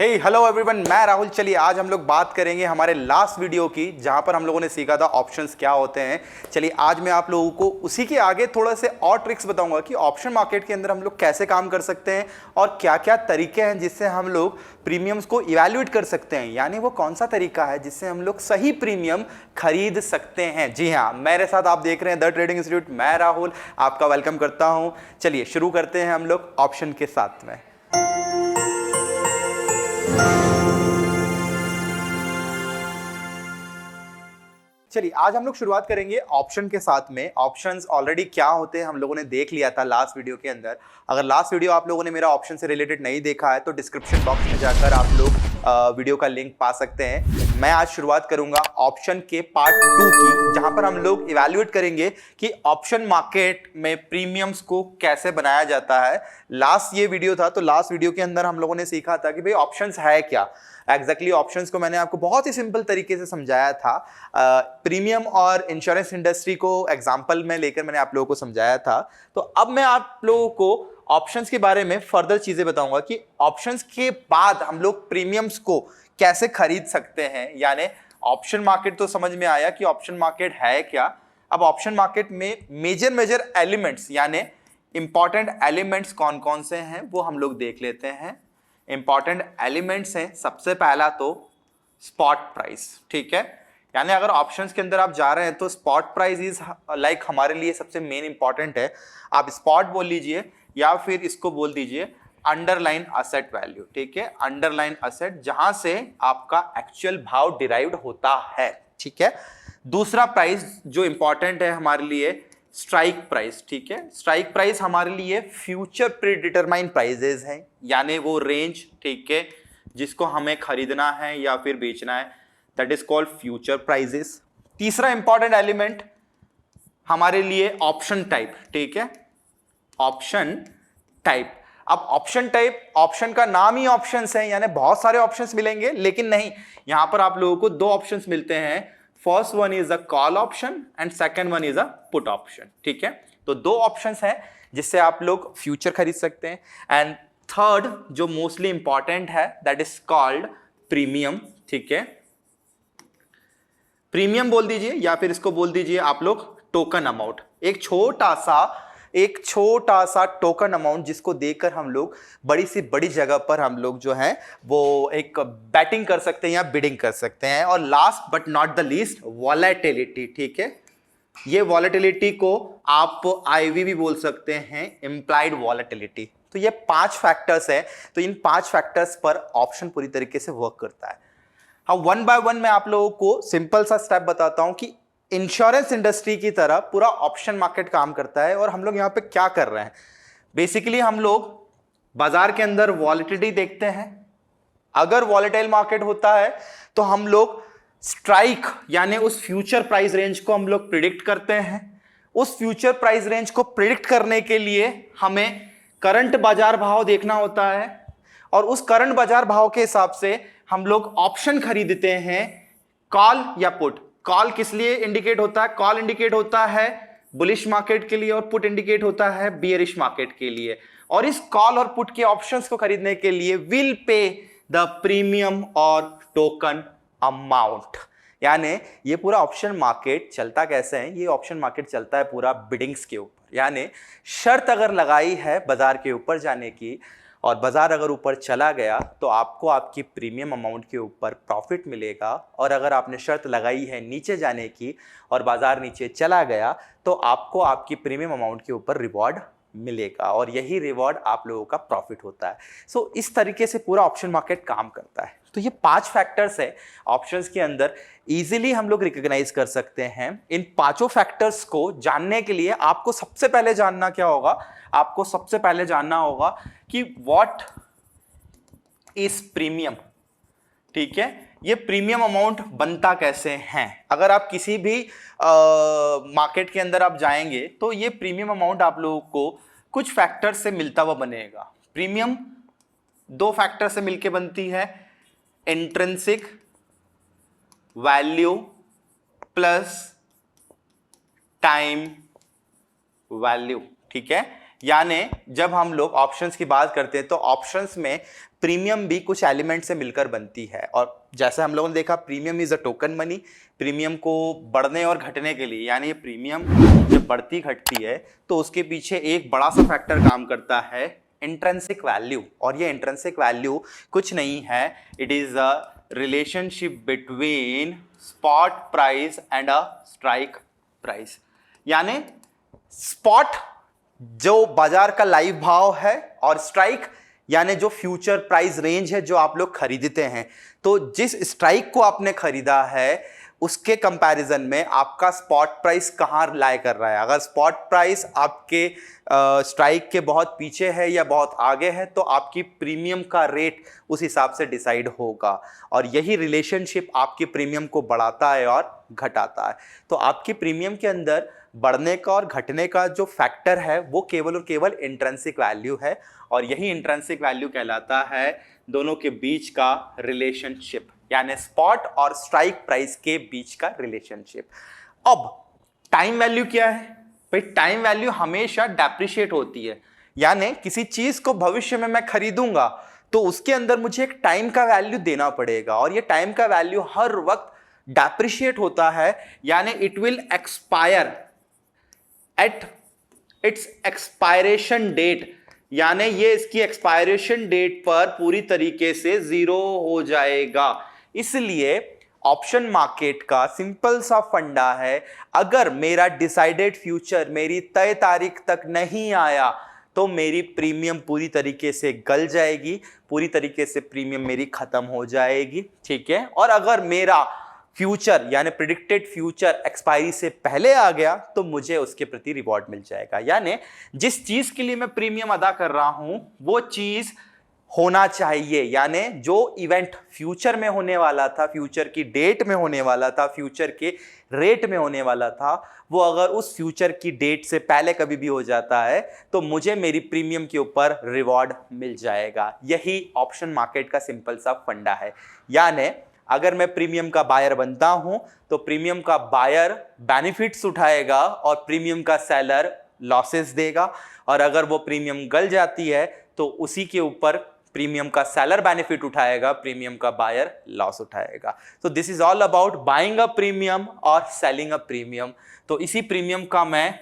Hello everyone, मैं राहुल। चलिए आज हम लोग बात करेंगे हमारे लास्ट वीडियो की, जहां पर हम लोगों ने सीखा था ऑप्शंस क्या होते हैं। चलिए आज मैं आप लोगों को उसी के आगे थोड़ा से और ट्रिक्स बताऊंगा कि ऑप्शन मार्केट के अंदर हम लोग कैसे काम कर सकते हैं और क्या क्या तरीके हैं जिससे हम लोग प्रीमियम्स को इवैल्यूएट कर सकते हैं। यानी वो कौन सा तरीका है जिससे हम लोग सही प्रीमियम खरीद सकते हैं। जी हाँ, मेरे साथ आप देख रहे हैं द ट्रेडिंग इंस्टीट्यूट। मैं राहुल आपका वेलकम करता हूँ। चलिए शुरू करते हैं हम लोग ऑप्शन के साथ में। चलिए आज हम लोग शुरुआत करेंगे ऑप्शन के साथ में। ऑप्शंस ऑलरेडी क्या होते हैं हम लोगों ने देख लिया था लास्ट वीडियो के अंदर। अगर लास्ट वीडियो आप लोगों ने मेरा ऑप्शन से रिलेटेड नहीं देखा है तो डिस्क्रिप्शन बॉक्स में जाकर आप लोग वीडियो का लिंक पा सकते हैं। मैं आज शुरुआत करूंगा ऑप्शन के पार्ट 2 की, जहां पर हम लोग इवैल्यूएट करेंगे कि ऑप्शन मार्केट में प्रीमियम्स को कैसे बनाया जाता है। लास्ट ये वीडियो था, तो लास्ट वीडियो के अंदर हम लोगों ने सीखा था कि भाई ऑप्शंस है क्या। एग्जैक्टली ऑप्शंस को मैंने आपको बहुत ही सिंपल तरीके से समझाया था। प्रीमियम और इंश्योरेंस इंडस्ट्री को एग्जांपल में लेकर मैंने आप लोगों को समझाया था। तो अब मैं आप लोगों को ऑप्शंस के बारे में फर्दर चीजें बताऊंगा कि ऑप्शंस के बाद हम लोग प्रीमियम्स को कैसे खरीद सकते हैं। यानी ऑप्शन मार्केट तो समझ में आया कि ऑप्शन मार्केट है क्या। अब ऑप्शन मार्केट में मेजर एलिमेंट्स यानी इंपॉर्टेंट एलिमेंट्स कौन कौन से हैं वो हम लोग देख लेते हैं। इंपॉर्टेंट एलिमेंट्स हैं, सबसे पहला तो स्पॉट प्राइस। ठीक है, यानी अगर ऑप्शंस के अंदर आप जा रहे हैं तो स्पॉट प्राइस इज लाइक हमारे लिए सबसे मेन इंपॉर्टेंट है। आप स्पॉट बोल लीजिए या फिर इसको बोल दीजिए अंडरलाइन असेट वैल्यू। ठीक है, अंडरलाइन असेट जहां से आपका एक्चुअल भाव डिराइव्ड होता है। ठीक है, दूसरा प्राइस जो इंपॉर्टेंट है हमारे लिए स्ट्राइक प्राइस। ठीक है, स्ट्राइक प्राइस हमारे लिए फ्यूचर प्रीडिटरमाइंड प्राइजेस हैं, यानी वो रेंज, ठीक है, जिसको हमें खरीदना है या फिर बेचना है, that is called future prices. तीसरा इंपॉर्टेंट एलिमेंट हमारे लिए ऑप्शन टाइप। ठीक है, ऑप्शन टाइप। अब ऑप्शन टाइप, ऑप्शन का नाम ही ऑप्शंस है, यानी बहुत सारे ऑप्शंस मिलेंगे, लेकिन नहीं, यहां पर आप लोगों को दो ऑप्शंस मिलते हैं। First one is a call option and second one is a put option. ठीक है, तो दो ऑप्शंस हैं जिससे आप लोग फ्यूचर खरीद सकते हैं। एंड थर्ड जो मोस्टली इंपॉर्टेंट है दैट इज कॉल्ड प्रीमियम। ठीक है, प्रीमियम बोल दीजिए या फिर इसको बोल दीजिए आप लोग टोकन अमाउंट। एक छोटा सा टोकन अमाउंट जिसको देकर हम लोग बड़ी से बड़ी जगह पर हम लोग जो है वो एक बैटिंग कर सकते हैं या बिडिंग कर सकते हैं। और last but not the least volatility. ठीक है, ये वॉलेटिलिटी को आप आईवी भी बोल सकते हैं, इंप्लाइड वॉलेटिलिटी। तो ये 5 फैक्टर्स हैं। तो इन 5 फैक्टर्स पर ऑप्शन पूरी तरीके से वर्क करता है। हाँ, वन बाय वन मैं आप लोगों को सिंपल सा स्टेप बताता हूं कि इंश्योरेंस इंडस्ट्री की तरह पूरा ऑप्शन मार्केट काम करता है। और हम लोग यहां पे क्या कर रहे हैं, बेसिकली हम लोग बाजार के अंदर वॉलेटिलिटी देखते हैं। अगर वॉलेटाइल मार्केट होता है तो हम लोग स्ट्राइक यानी उस फ्यूचर प्राइस रेंज को हम लोग प्रिडिक्ट करते हैं। उस फ्यूचर प्राइस रेंज को प्रिडिक्ट करने के लिए हमें करंट बाजार भाव देखना होता है और उस करंट बाजार भाव के हिसाब से हम लोग ऑप्शन खरीदते हैं, कॉल या पुट। कॉल किस लिए इंडिकेट होता है? कॉल इंडिकेट होता है बुलिश मार्केट के लिए और पुट इंडिकेट होता है बियरिश मार्केट के लिए। और इस कॉल और पुट के ऑप्शंस को खरीदने के लिए विल पे द प्रीमियम और टोकन अमाउंट। यानी ये पूरा ऑप्शन मार्केट चलता कैसे है? ये ऑप्शन मार्केट चलता है पूरा बिडिंग्स के ऊपर। यानी शर्त अगर लगाई है बाजार के ऊपर जाने की और बाजार अगर ऊपर चला गया तो आपको आपकी प्रीमियम अमाउंट के ऊपर प्रॉफिट मिलेगा। और अगर आपने शर्त लगाई है नीचे जाने की और बाजार नीचे चला गया तो आपको आपकी प्रीमियम अमाउंट के ऊपर रिवॉर्ड मिलेगा और यही रिवॉर्ड आप लोगों का प्रॉफिट होता है। सो इस तरीके से पूरा ऑप्शन मार्केट काम करता है। तो ये 5 फैक्टर्स है ऑप्शंस के अंदर, इजीली हम लोग रिकॉग्नाइज कर सकते हैं। इन पांचों फैक्टर्स को जानने के लिए आपको सबसे पहले जानना क्या होगा? आपको सबसे पहले जानना होगा कि व्हाट इज प्रीमियम। ठीक है, ये प्रीमियम अमाउंट बनता कैसे हैं? अगर आप किसी भी मार्केट के अंदर आप जाएंगे तो ये प्रीमियम अमाउंट आप लोगों को कुछ फैक्टर से मिलता हुआ बनेगा। प्रीमियम 2 फैक्टर से मिलकर बनती है, intrinsic value plus time value. ठीक है, यानी जब हम लोग ऑप्शंस की बात करते हैं तो ऑप्शंस में प्रीमियम भी कुछ एलिमेंट से मिलकर बनती है, और जैसे हम लोगों ने देखा premium is a token money. Premium को बढ़ने और घटने के लिए, यानी प्रीमियम जब बढ़ती घटती है तो उसके पीछे एक बड़ा सा फैक्टर काम करता है, इंट्रिंसिक वैल्यू। और ये इंट्रिंसिक वैल्यू कुछ नहीं है, it is a relationship between spot price and a strike price. यानी स्पॉट जो बाजार का लाइव भाव है और स्ट्राइक यानी जो फ्यूचर प्राइस रेंज है जो आप लोग खरीदते हैं। तो जिस स्ट्राइक को आपने खरीदा है उसके कंपैरिजन में आपका स्पॉट प्राइस कहाँ लाई कर रहा है। अगर स्पॉट प्राइस आपके स्ट्राइक के बहुत पीछे है या बहुत आगे है तो आपकी प्रीमियम का रेट उस हिसाब से डिसाइड होगा, और यही रिलेशनशिप आपकी प्रीमियम को बढ़ाता है और घटाता है। तो आपकी प्रीमियम के अंदर बढ़ने का और घटने का जो फैक्टर है वो केवल और केवल इंट्रिंसिक वैल्यू है, और यही इंट्रिंसिक वैल्यू कहलाता है दोनों के बीच का रिलेशनशिप, यानी स्पॉट और स्ट्राइक प्राइस के बीच का रिलेशनशिप। अब टाइम वैल्यू क्या है भाई? टाइम वैल्यू हमेशा डेप्रिशिएट होती है, यानी किसी चीज को भविष्य में मैं खरीदूंगा तो उसके अंदर मुझे एक टाइम का वैल्यू देना पड़ेगा, और ये टाइम का वैल्यू हर वक्त डेप्रिशिएट होता है, यानी it will expire at its expiration date, यानी ये इसकी एक्सपायरेशन डेट पर पूरी तरीके से जीरो हो जाएगा। इसलिए ऑप्शन मार्केट का सिंपल सा फंडा है, अगर मेरा डिसाइडेड फ्यूचर मेरी तय तारीख तक नहीं आया तो मेरी प्रीमियम पूरी तरीके से गल जाएगी, पूरी तरीके से प्रीमियम मेरी खत्म हो जाएगी, ठीक है। और अगर मेरा फ्यूचर यानी प्रिडिक्टेड फ्यूचर एक्सपायरी से पहले आ गया तो मुझे उसके प्रति रिवॉर्ड मिल जाएगा। यानी जिस चीज के लिए मैं प्रीमियम अदा कर रहा हूं वो चीज होना चाहिए, यानी जो इवेंट फ्यूचर में होने वाला था, फ्यूचर की डेट में होने वाला था, फ्यूचर के रेट में होने वाला था, वो अगर उस फ्यूचर की डेट से पहले कभी भी हो जाता है तो मुझे मेरी प्रीमियम के ऊपर रिवॉर्ड मिल जाएगा। यही ऑप्शन मार्केट का सिंपल सा फंडा है। यानी अगर मैं प्रीमियम का बायर बनता हूं तो प्रीमियम का बायर बेनिफिट्स उठाएगा और प्रीमियम का सेलर लॉसेस देगा, और अगर वो प्रीमियम गल जाती है तो उसी के ऊपर प्रीमियम का सेलर बेनिफिट उठाएगा, प्रीमियम का बायर लॉस उठाएगा। तो this is all about buying a premium और सेलिंग अ प्रीमियम। तो इसी प्रीमियम का मैं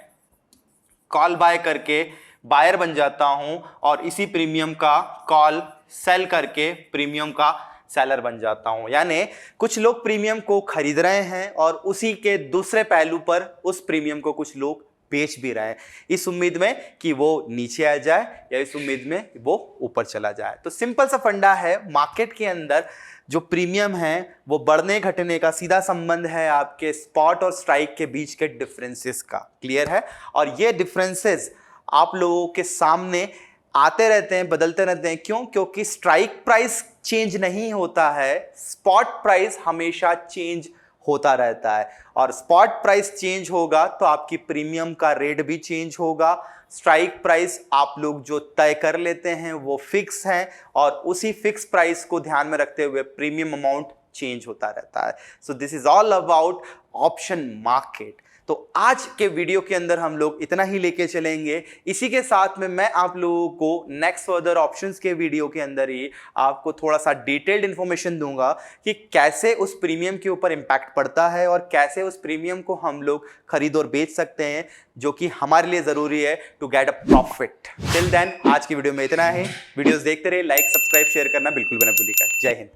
कॉल बाय करके बायर बन जाता हूं और इसी प्रीमियम का कॉल सेल करके प्रीमियम का सेलर बन जाता हूं। यानी कुछ लोग प्रीमियम को खरीद रहे हैं और उसी के दूसरे पहलू पर उस प्रीमियम को कुछ लोग बेच भी रहे हैं, इस उम्मीद में कि वो नीचे आ जाए या इस उम्मीद में वो ऊपर चला जाए। तो सिंपल सा फंडा है, मार्केट के अंदर जो प्रीमियम है वो बढ़ने घटने का सीधा संबंध है आपके स्पॉट और स्ट्राइक के बीच के डिफरेंसेस का। क्लियर है? और ये डिफरेंसेस आप लोगों के सामने आते रहते हैं, बदलते रहते हैं। क्यों? क्योंकि स्ट्राइक प्राइस चेंज नहीं होता है, स्पॉट प्राइस हमेशा चेंज होता रहता है, और स्पॉट प्राइस चेंज होगा तो आपकी प्रीमियम का रेट भी चेंज होगा। स्ट्राइक प्राइस आप लोग जो तय कर लेते हैं वो फिक्स है, और उसी फिक्स प्राइस को ध्यान में रखते हुए प्रीमियम अमाउंट चेंज होता रहता है। So this is all about option market. तो आज के वीडियो के अंदर हम लोग इतना ही लेके चलेंगे। इसी के साथ में मैं आप लोगों को नेक्स्ट फर्दर ऑप्शंस के वीडियो के अंदर ही आपको थोड़ा सा डिटेल्ड इंफॉर्मेशन दूंगा कि कैसे उस प्रीमियम के ऊपर इम्पैक्ट पड़ता है और कैसे उस प्रीमियम को हम लोग खरीद और बेच सकते हैं, जो कि हमारे लिए जरूरी है to get a profit. Till then आज की वीडियो में इतना है। वीडियोस देखते रहे, लाइक सब्सक्राइब शेयर करना बिल्कुल भी ना भूलिएगा। जय हिंद।